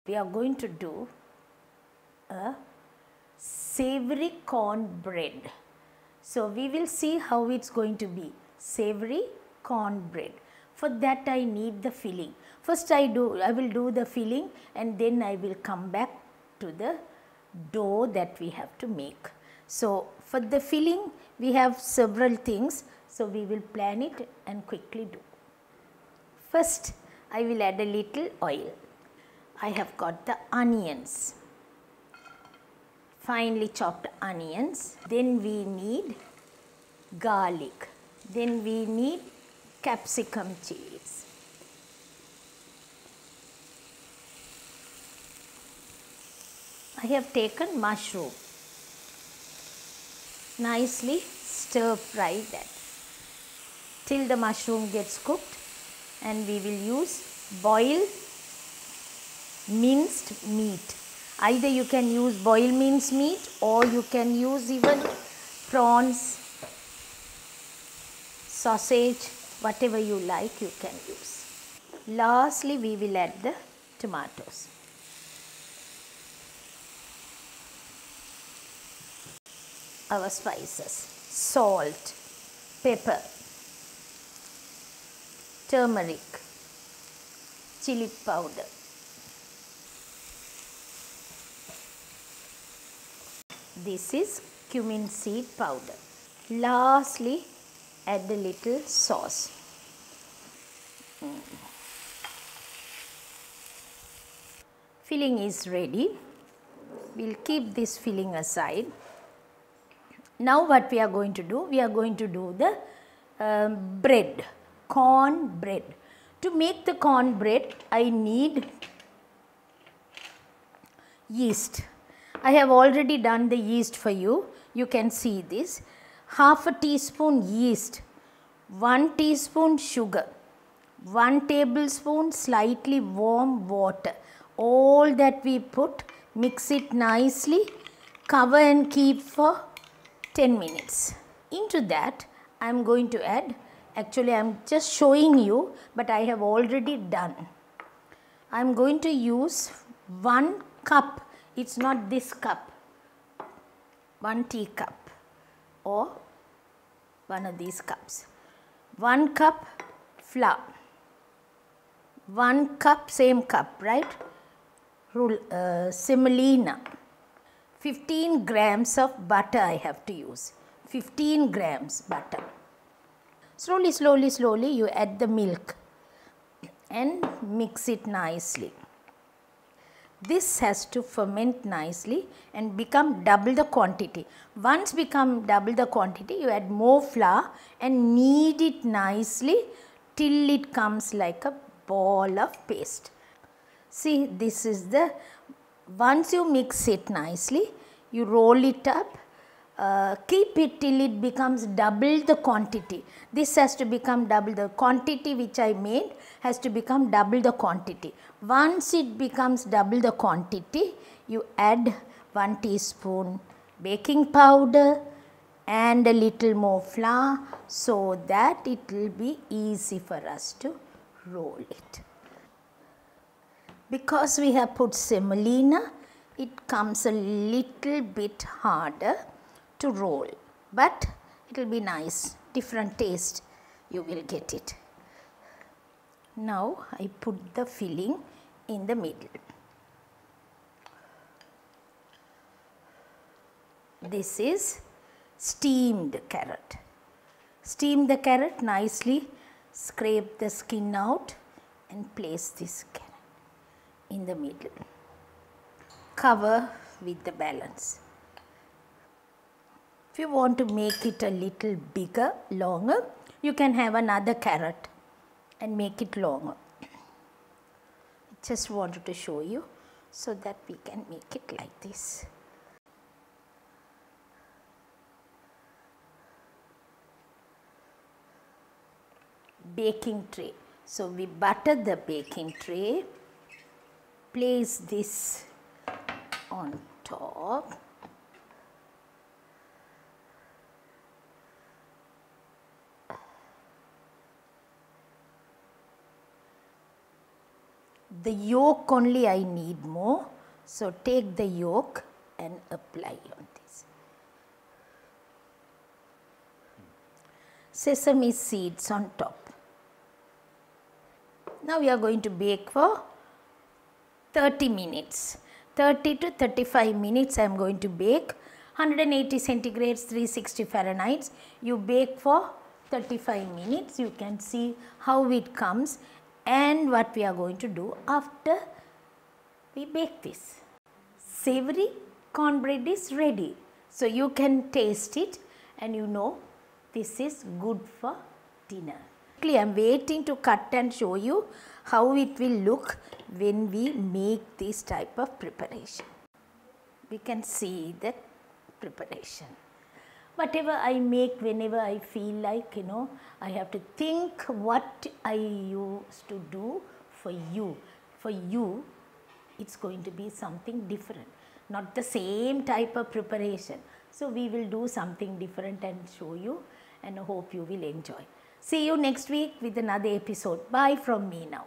We are going to do a savory corn bread. So we will see how it's going to be savory corn bread. For that I need the filling. First I will do the filling and then I will come back to the dough that we have to make. So for the filling we have several things, so we will plan it and quickly do. First I will add a little oil. I have got the onions, finely chopped onions, then we need garlic, then we need capsicum chilies. I have taken mushroom, nicely stir fry that till the mushroom gets cooked, and we will use boiled minced meat. Either you can use boiled minced meat or you can use even prawns, sausage, whatever you like you can use. Lastly we will add the tomatoes. Our spices, salt, pepper, turmeric, chili powder. This is cumin seed powder. Lastly, add a little sauce. Filling is ready. We'll keep this filling aside. Now what we are going to do? We are going to do the bread, corn bread. To make the corn bread, I need yeast. I have already done the yeast for you. You can see this. Half a teaspoon yeast, 1 teaspoon sugar, 1 tablespoon slightly warm water. All that we put, mix it nicely, cover and keep for 10 minutes. Into that I am going to add, actually I am just showing you, but I have already done. I am going to use 1 cup, it's not this cup, 1 teacup or one of these cups. 1 cup flour, 1 cup, same cup, right, semolina. 15 grams of butter I have to use, 15 grams butter. Slowly, slowly, slowly you add the milk and mix it nicely. This has to ferment nicely and become double the quantity. Once become double the quantity, you add more flour and knead it nicely till it comes like a ball of paste. See, this is the, once you mix it nicely, you roll it up, keep it till it becomes double the quantity. This has to become double the quantity which I made, has to become double the quantity. Once it becomes double the quantity, you add 1 teaspoon baking powder and a little more flour so that it will be easy for us to roll it. Because we have put semolina, it comes a little bit harder to roll, but it will be nice, different taste, you will get it. Now I put the filling in the middle. This is steamed carrot. Steam the carrot nicely, scrape the skin out and place this carrot in the middle. Cover with the balance. If you want to make it a little bigger, longer, you can have another carrot and make it longer. Just wanted to show you so that we can make it like this. Baking tray. So we butter the baking tray, place this on top. the yolk only I need more. So take the yolk and apply on this. Sesame seeds on top. Now we are going to bake for 30 minutes. 30 to 35 minutes I am going to bake. 180 centigrades, 360 Fahrenheit. You bake for 35 minutes. You can see how it comes and what we are going to do after we bake this. Savory cornbread is ready. So you can taste it and you know this is good for dinner. I am waiting to cut and show you how it will look when we make this type of preparation. We can see the preparation. Whatever I make, whenever I feel like, I have to think what I used to do for you. For you, it's going to be something different, not the same type of preparation. So we will do something different and show you, and I hope you will enjoy. See you next week with another episode. Bye from me now.